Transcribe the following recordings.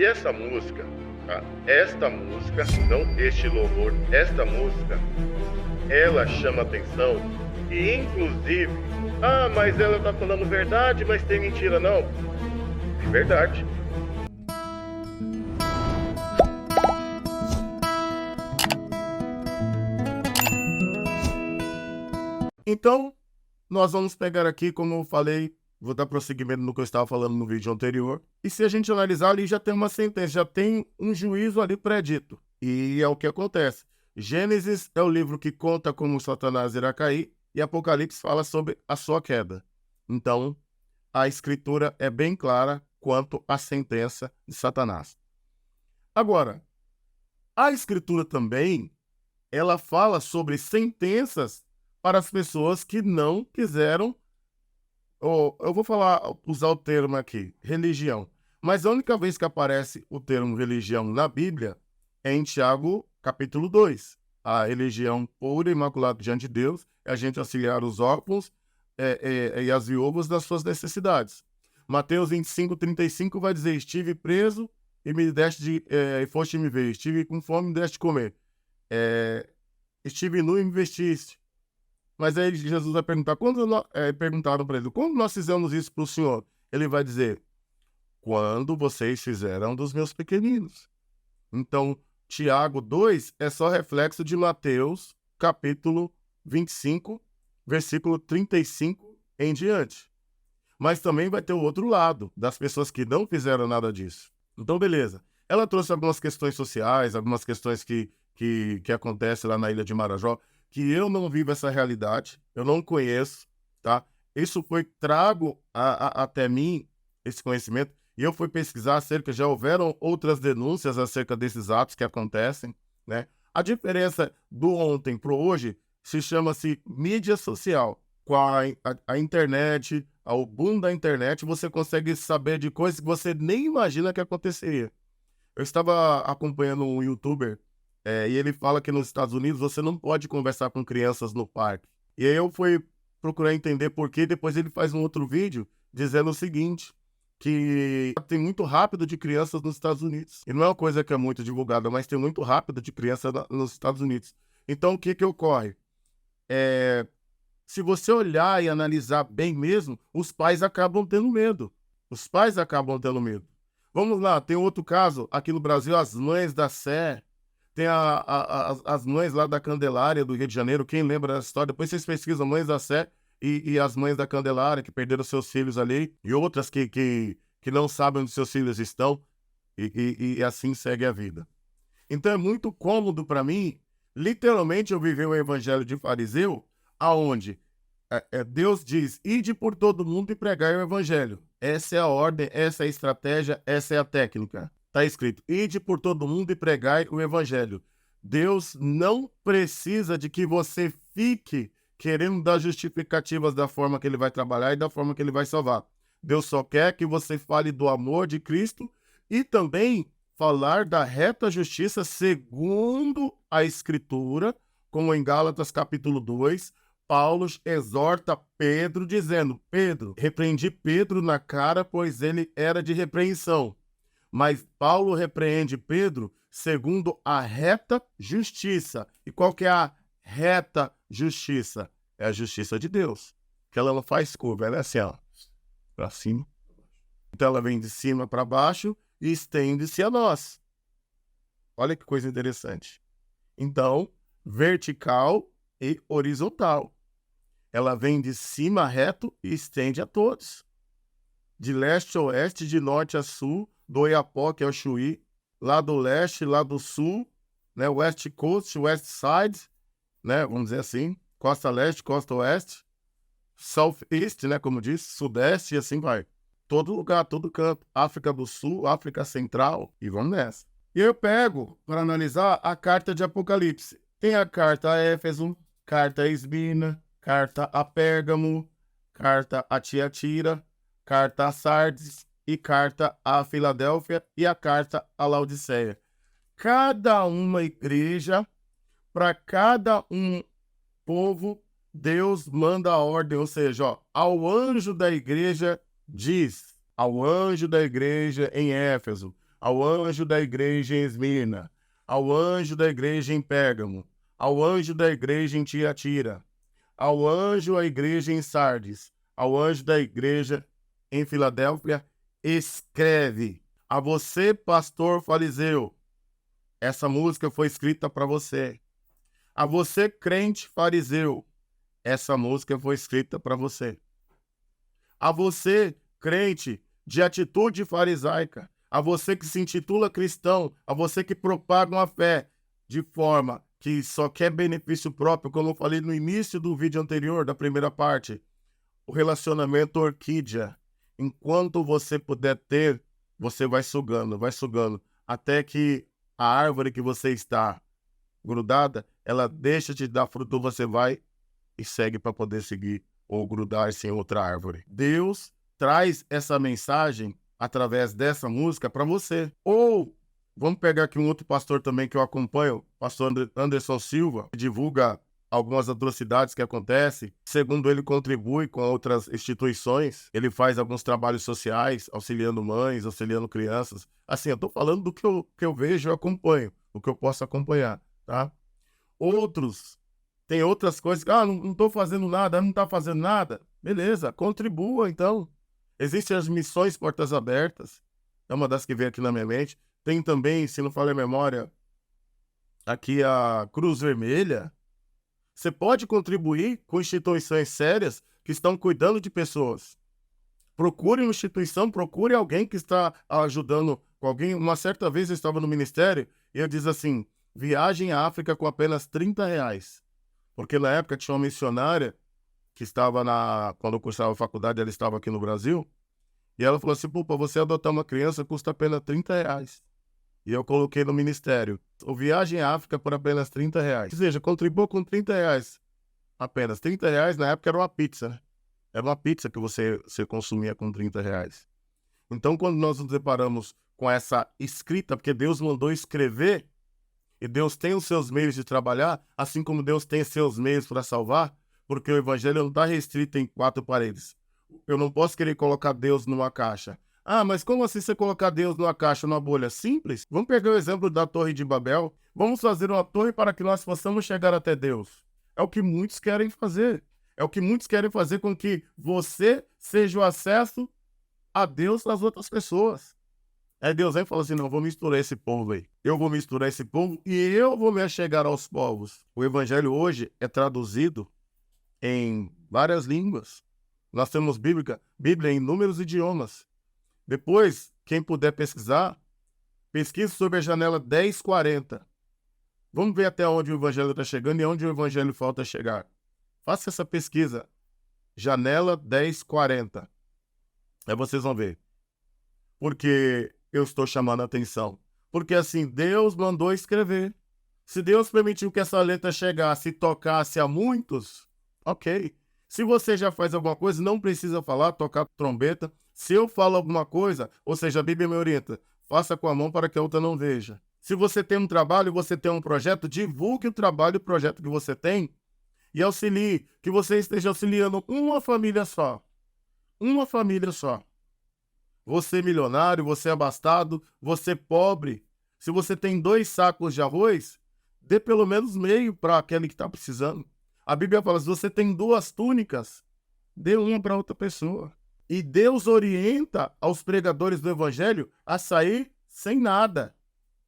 E essa música, tá? Esta música, não este louvor, esta música, ela chama atenção e inclusive, mas ela tá falando verdade, mas tem mentira, não? É verdade. Então, nós vamos pegar aqui, como eu falei, vou dar prosseguimento no que eu estava falando no vídeo anterior. E se a gente analisar ali, já tem uma sentença, já tem um juízo ali predito. E é o que acontece. Gênesis é o livro que conta como Satanás irá cair, e Apocalipse fala sobre a sua queda. Então, a escritura é bem clara quanto à sentença de Satanás. Agora, a escritura também, ela fala sobre sentenças para as pessoas que não quiseram, eu vou usar o termo aqui, religião. Mas a única vez que aparece o termo religião na Bíblia é em Tiago, capítulo 2. A religião pura e imaculada diante de Deus é a gente auxiliar os órfãos e as viúvas das suas necessidades. Mateus 25, 35 vai dizer: estive preso e me deste e foste me ver. Estive com fome e me deste comer. Estive nu e me vestiste. Mas aí Jesus vai perguntar, perguntaram para ele, quando nós fizemos isso para o Senhor? Ele vai dizer, quando vocês fizeram dos meus pequeninos. Então, Tiago 2 é só reflexo de Mateus, capítulo 25, versículo 35 em diante. Mas também vai ter o outro lado, das pessoas que não fizeram nada disso. Então, beleza. Ela trouxe algumas questões sociais, algumas questões que acontecem lá na Ilha de Marajó, que eu não vivo essa realidade, eu não conheço, tá? Isso foi trago até mim, esse conhecimento, e eu fui pesquisar acerca, já houveram outras denúncias acerca desses atos que acontecem, né? A diferença do ontem para hoje se chama-se mídia social. Com a internet, o boom da internet, você consegue saber de coisas que você nem imagina que aconteceria. Eu estava acompanhando um youtuber, e ele fala que nos Estados Unidos você não pode conversar com crianças no parque. E aí eu fui procurar entender por quê. Depois ele faz um outro vídeo dizendo o seguinte, que tem muito rápido de crianças nos Estados Unidos. E não é uma coisa que é muito divulgada, mas tem muito rápido de criança nos Estados Unidos. Então o que ocorre? Se você olhar e analisar bem mesmo, os pais acabam tendo medo. Os pais acabam tendo medo. Vamos lá, tem outro caso aqui no Brasil, as mães da Sé. Tem as mães lá da Candelária, do Rio de Janeiro. Quem lembra dessa história? Depois vocês pesquisam mães da Sé e as mães da Candelária, que perderam seus filhos ali, e outras que não sabem onde seus filhos estão, e assim segue a vida. Então é muito cômodo para mim, literalmente, eu viver o evangelho de fariseu, aonde Deus diz, ide por todo mundo e pregai o evangelho. Essa é a ordem, essa é a estratégia, essa é a técnica. Está escrito, ide por todo mundo e pregai o evangelho. Deus não precisa de que você fique querendo dar justificativas da forma que ele vai trabalhar e da forma que ele vai salvar. Deus só quer que você fale do amor de Cristo e também falar da reta justiça segundo a Escritura, como em Gálatas capítulo 2, Paulo exorta Pedro dizendo, Pedro, repreendi Pedro na cara, pois ele era de repreensão. Mas Paulo repreende Pedro segundo a reta justiça. E qual que é a reta justiça? É a justiça de Deus. Que ela não faz curva, ela é assim, ó, para cima. Então ela vem de cima para baixo e estende-se a nós. Olha que coisa interessante. Então, vertical e horizontal. Ela vem de cima reto e estende a todos. De leste a oeste, de norte a sul, do Oiapoque ao Chuí, lá do leste, lá do sul, né, West Coast, West Side, né, vamos dizer assim, costa leste, costa oeste, Southeast, né, como diz, sudeste e assim vai. Todo lugar, todo canto, África do Sul, África Central, e vamos nessa. E eu pego, para analisar, a carta de Apocalipse. Tem a carta a Éfeso, carta a Esmirna, carta a Pérgamo, carta a Tiatira, carta a Sardes e carta a Filadélfia e a carta a Laodiceia. Cada uma igreja, para cada um povo, Deus manda a ordem, ou seja, ó, ao anjo da igreja diz, ao anjo da igreja em Éfeso, ao anjo da igreja em Esmirna, ao anjo da igreja em Pérgamo, ao anjo da igreja em Tiatira, ao anjo da igreja em Sardes, ao anjo da igreja em Filadélfia, escreve: a você, pastor fariseu, essa música foi escrita para você. A você, crente fariseu, essa música foi escrita para você. A você, crente de atitude farisaica, a você que se intitula cristão, a você que propaga uma fé de forma que só quer benefício próprio, como eu falei no início do vídeo anterior, da primeira parte, o relacionamento orquídea. Enquanto você puder ter, você vai sugando, até que a árvore que você está grudada, ela deixa de dar fruto, você vai e segue para poder seguir ou grudar-se em outra árvore. Deus traz essa mensagem através dessa música para você. Ou, vamos pegar aqui um outro pastor também que eu acompanho, pastor Anderson Silva, que divulga algumas atrocidades que acontecem. Segundo ele, contribui com outras instituições. Ele faz alguns trabalhos sociais, auxiliando mães, auxiliando crianças. Assim, eu estou falando do que eu vejo e acompanho, o que eu posso acompanhar, tá? Outros, tem outras coisas que, não estou fazendo nada, não está fazendo nada. Beleza, contribua então. Existem as missões Portas Abertas, é uma das que vem aqui na minha mente. Tem também, se não falha a memória, aqui a Cruz Vermelha. Você pode contribuir com instituições sérias que estão cuidando de pessoas. Procure uma instituição, procure alguém que está ajudando com alguém. Uma certa vez eu estava no ministério e eu disse assim: viagem à África com apenas R$30. Porque na época tinha uma missionária que estava quando eu cursava a faculdade, ela estava aqui no Brasil, e ela falou assim: pô, para você adotar uma criança custa apenas R$30. E eu coloquei no ministério: o viagem à África por apenas R$30. Ou seja, contribua com R$30. Apenas R$30, na época era uma pizza, né? Era uma pizza que você consumia com R$30. Então, quando nós nos deparamos com essa escrita, porque Deus mandou escrever, e Deus tem os seus meios de trabalhar, assim como Deus tem seus meios para salvar, porque o evangelho não está restrito em 4 paredes. Eu não posso querer colocar Deus numa caixa. Mas como assim você colocar Deus numa caixa, numa bolha? Simples. Vamos pegar o exemplo da Torre de Babel. Vamos fazer uma torre para que nós possamos chegar até Deus. É o que muitos querem fazer. É o que muitos querem fazer com que você seja o acesso a Deus das outras pessoas. Aí Deus vem e fala assim: não, eu vou misturar esse povo aí. Eu vou misturar esse povo e eu vou me achegar aos povos. O evangelho hoje é traduzido em várias línguas. Nós temos Bíblia em inúmeros idiomas. Depois, quem puder pesquisar, pesquise sobre a janela 1040. Vamos ver até onde o evangelho está chegando e onde o evangelho falta chegar. Faça essa pesquisa. Janela 1040. Aí vocês vão ver. Porque eu estou chamando a atenção. Porque assim, Deus mandou escrever. Se Deus permitiu que essa letra chegasse e tocasse a muitos, ok. Se você já faz alguma coisa, não precisa falar, tocar trombeta. Se eu falo alguma coisa, ou seja, a Bíblia me orienta, faça com a mão para que a outra não veja. Se você tem um trabalho, você tem um projeto, divulgue o trabalho e o projeto que você tem e auxilie, que você esteja auxiliando uma família só. Uma família só. Você milionário, você abastado, você pobre. Se você tem 2 sacos de arroz, dê pelo menos meio para aquele que está precisando. A Bíblia fala: se você tem 2 túnicas, dê uma para outra pessoa. E Deus orienta aos pregadores do evangelho a sair sem nada,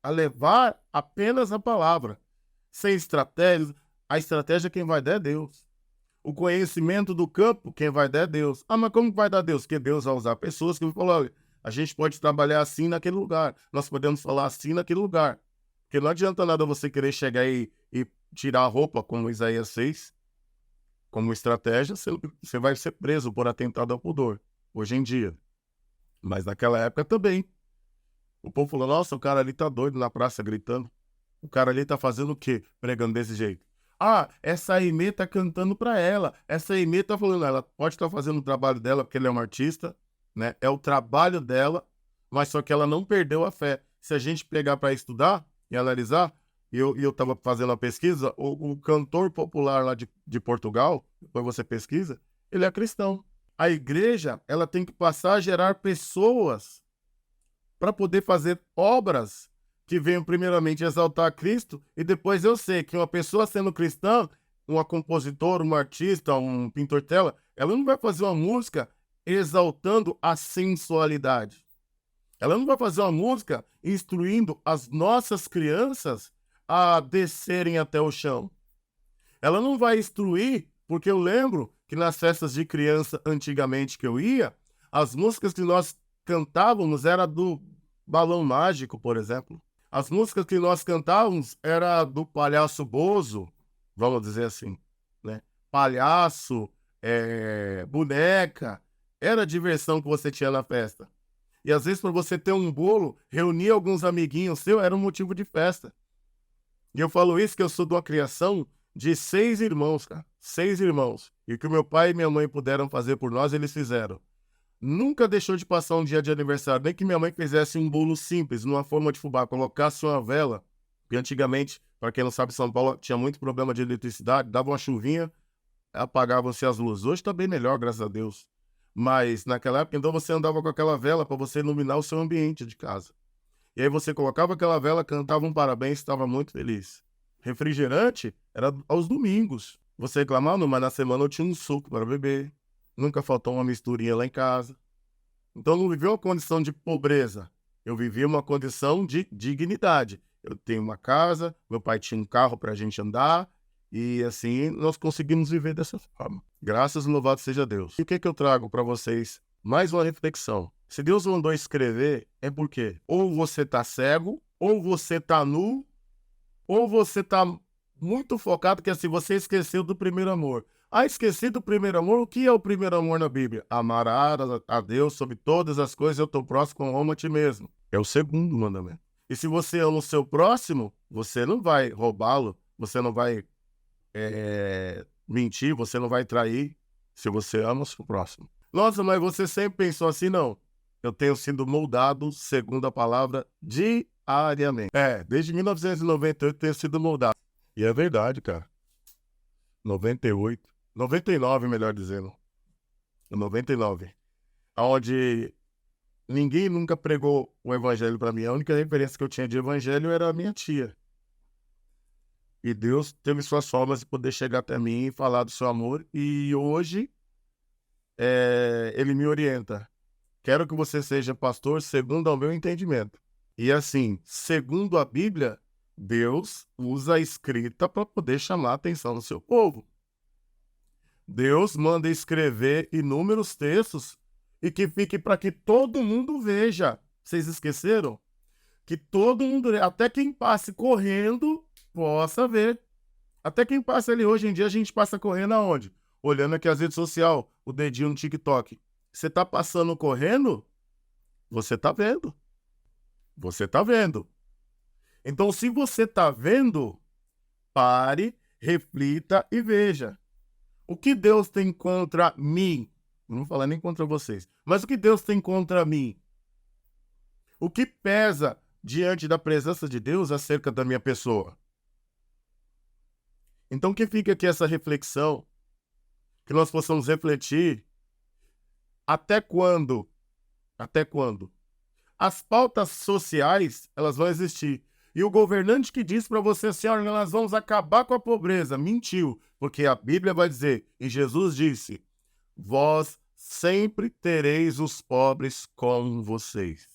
a levar apenas a palavra, sem estratégia. A estratégia quem vai dar é Deus. O conhecimento do campo, quem vai dar é Deus. Mas como vai dar Deus? Porque Deus vai usar pessoas que vão falar: olha, a gente pode trabalhar assim naquele lugar, nós podemos falar assim naquele lugar. Porque não adianta nada você querer chegar e tirar a roupa, como Isaías 6, como estratégia, você vai ser preso por atentado ao pudor, hoje em dia. Mas naquela época também. O povo falou: nossa, o cara ali tá doido na praça gritando. O cara ali tá fazendo o quê? Pregando desse jeito. Essa Aimee tá cantando pra ela. Essa Aimee tá falando, ela pode estar fazendo o trabalho dela, porque ela é uma artista, né? É o trabalho dela, mas só que ela não perdeu a fé. Se a gente pegar para estudar e analisar, eu tava fazendo a pesquisa, o cantor popular lá de Portugal, depois você pesquisa, ele é cristão. A igreja, ela tem que passar a gerar pessoas para poder fazer obras que venham primeiramente exaltar Cristo, e depois eu sei que uma pessoa sendo cristã, uma compositora, um artista, um pintor tela, ela não vai fazer uma música exaltando a sensualidade. Ela não vai fazer uma música instruindo as nossas crianças a descerem até o chão. Ela não vai instruir, porque eu lembro que nas festas de criança antigamente que eu ia, as músicas que nós cantávamos era do Balão Mágico, por exemplo. As músicas que nós cantávamos era do Palhaço Bozo, vamos dizer assim, né? Palhaço, boneca, era a diversão que você tinha na festa. E às vezes para você ter um bolo, reunir alguns amiguinhos seus, era um motivo de festa. E eu falo isso que eu sou de uma criação de 6 irmãos, cara. 6 irmãos. E o que meu pai e minha mãe puderam fazer por nós, eles fizeram. Nunca deixou de passar um dia de aniversário, nem que minha mãe fizesse um bolo simples, numa forma de fubá, colocasse uma vela, porque antigamente, para quem não sabe, São Paulo tinha muito problema de eletricidade, dava uma chuvinha, apagavam-se as luzes. Hoje está bem melhor, graças a Deus. Mas naquela época, então, você andava com aquela vela para você iluminar o seu ambiente de casa. E aí você colocava aquela vela, cantava um parabéns, estava muito feliz. Refrigerante era aos domingos. Você reclamava, não, mas na semana eu tinha um suco para beber. Nunca faltou uma misturinha lá em casa. Então eu não vivi uma condição de pobreza. Eu vivi uma condição de dignidade. Eu tenho uma casa, meu pai tinha um carro para a gente andar, e assim nós conseguimos viver dessa forma. Graças e louvado seja Deus. E o que eu trago para vocês? Mais uma reflexão. Se Deus mandou escrever, é porque ou você está cego, ou você está nu, ou você está muito focado, que assim, você esqueceu do primeiro amor. Ah, esqueci do primeiro amor? O que é o primeiro amor na Bíblia? Amar a Deus sobre todas as coisas, eu estou próximo com amo a ti mesmo. É o segundo mandamento. E se você ama o seu próximo, você não vai roubá-lo, você não vai mentir, você não vai trair, se você ama o seu próximo. Nossa, mas você sempre pensou assim? Não. Eu tenho sido moldado, segundo a palavra, diariamente. Desde 1998 eu tenho sido moldado. E é verdade, cara. 98. 99, melhor dizendo. 99. Onde ninguém nunca pregou o evangelho para mim. A única referência que eu tinha de evangelho era a minha tia. E Deus teve suas formas de poder chegar até mim e falar do seu amor. E hoje, ele me orienta. Quero que você seja pastor segundo ao meu entendimento. E assim, segundo a Bíblia, Deus usa a escrita para poder chamar a atenção do seu povo. Deus manda escrever inúmeros textos e que fique para que todo mundo veja. Vocês esqueceram? Que todo mundo, até quem passe correndo, possa ver. Até quem passa ali hoje em dia, a gente passa correndo aonde? Olhando aqui as redes sociais, o dedinho no TikTok. Você tá passando correndo? Você tá vendo. Você tá vendo. Então, se você tá vendo, pare, reflita e veja. O que Deus tem contra mim? Não vou falar nem contra vocês. Mas o que Deus tem contra mim? O que pesa diante da presença de Deus acerca da minha pessoa? Então, que fica aqui essa reflexão, que nós possamos refletir até quando? Até quando? As pautas sociais, elas vão existir. E o governante que diz para você assim, olha, nós vamos acabar com a pobreza, mentiu, porque a Bíblia vai dizer, e Jesus disse, vós sempre tereis os pobres com vocês.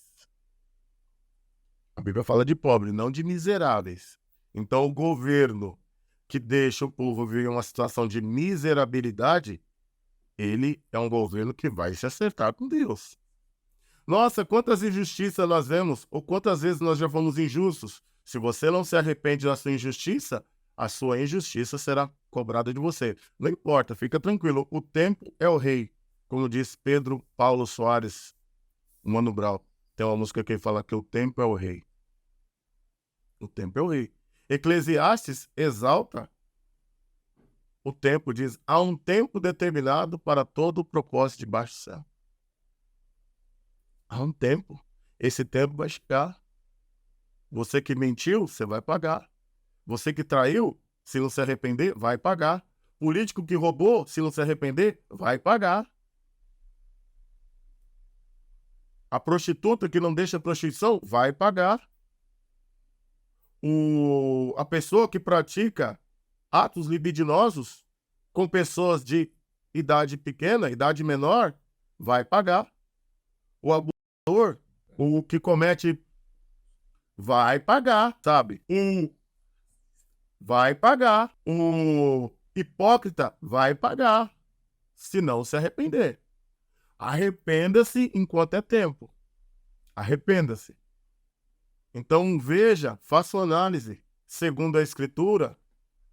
A Bíblia fala de pobres, não de miseráveis. Então o governo que deixa o povo viver uma situação de miserabilidade, ele é um governo que vai se acertar com Deus. Nossa, quantas injustiças nós vemos, ou quantas vezes nós já fomos injustos. Se você não se arrepende da sua injustiça, a sua injustiça será cobrada de você. Não importa, fica tranquilo, o tempo é o rei. Como diz Pedro Paulo Soares, Mano Brown. Tem uma música que fala que o tempo é o rei. O tempo é o rei. Eclesiastes exalta o tempo, diz, há um tempo determinado para todo o propósito debaixo do céu. Há um tempo. Esse tempo vai chegar. Você que mentiu, você vai pagar. Você que traiu, se não se arrepender, vai pagar. Político que roubou, se não se arrepender, vai pagar. A prostituta que não deixa a prostituição vai pagar. A pessoa que pratica atos libidinosos com pessoas de idade pequena, idade menor, vai pagar. O abusador, o que comete, vai pagar, sabe? Vai pagar. O hipócrita vai pagar, se não se arrepender. Arrependa-se enquanto é tempo. Arrependa-se. Então veja, faça uma análise, segundo a Escritura,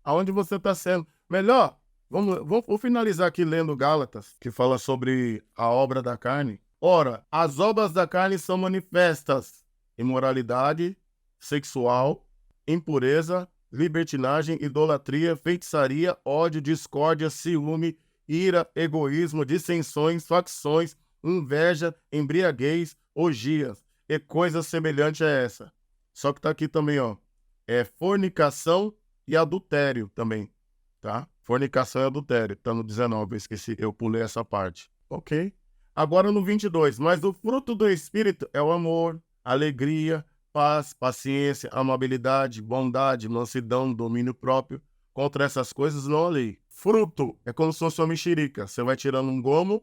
aonde você está sendo. Melhor, vou finalizar aqui lendo Gálatas, que fala sobre a obra da carne. Ora, as obras da carne são manifestas: imoralidade sexual, impureza, libertinagem, idolatria, feitiçaria, ódio, discórdia, ciúme, ira, egoísmo, dissensões, facções, inveja, embriaguez, orgias e coisas semelhantes a essa. Só que tá aqui também, ó. É fornicação e adultério também, tá? Fornicação e adultério. Tá no 19, eu esqueci, eu pulei essa parte. Ok? Agora no 22. Mas o fruto do Espírito é o amor, alegria, paz, paciência, amabilidade, bondade, mansidão, domínio próprio. Contra essas coisas não há lei. Fruto é como se fosse uma mexerica. Você vai tirando um gomo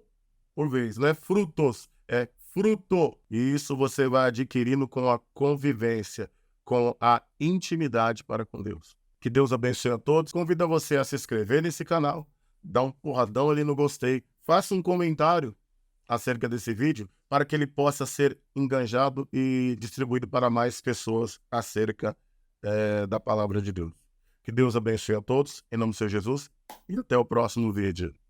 por vez. Não é frutos, é fruto. E isso você vai adquirindo com a convivência, com a intimidade para com Deus. Que Deus abençoe a todos. Convido você a se inscrever nesse canal, dá um porradão ali no gostei, faça um comentário acerca desse vídeo para que ele possa ser enganjado e distribuído para mais pessoas acerca da palavra de Deus. Que Deus abençoe a todos, em nome do Senhor Jesus, e até o próximo vídeo.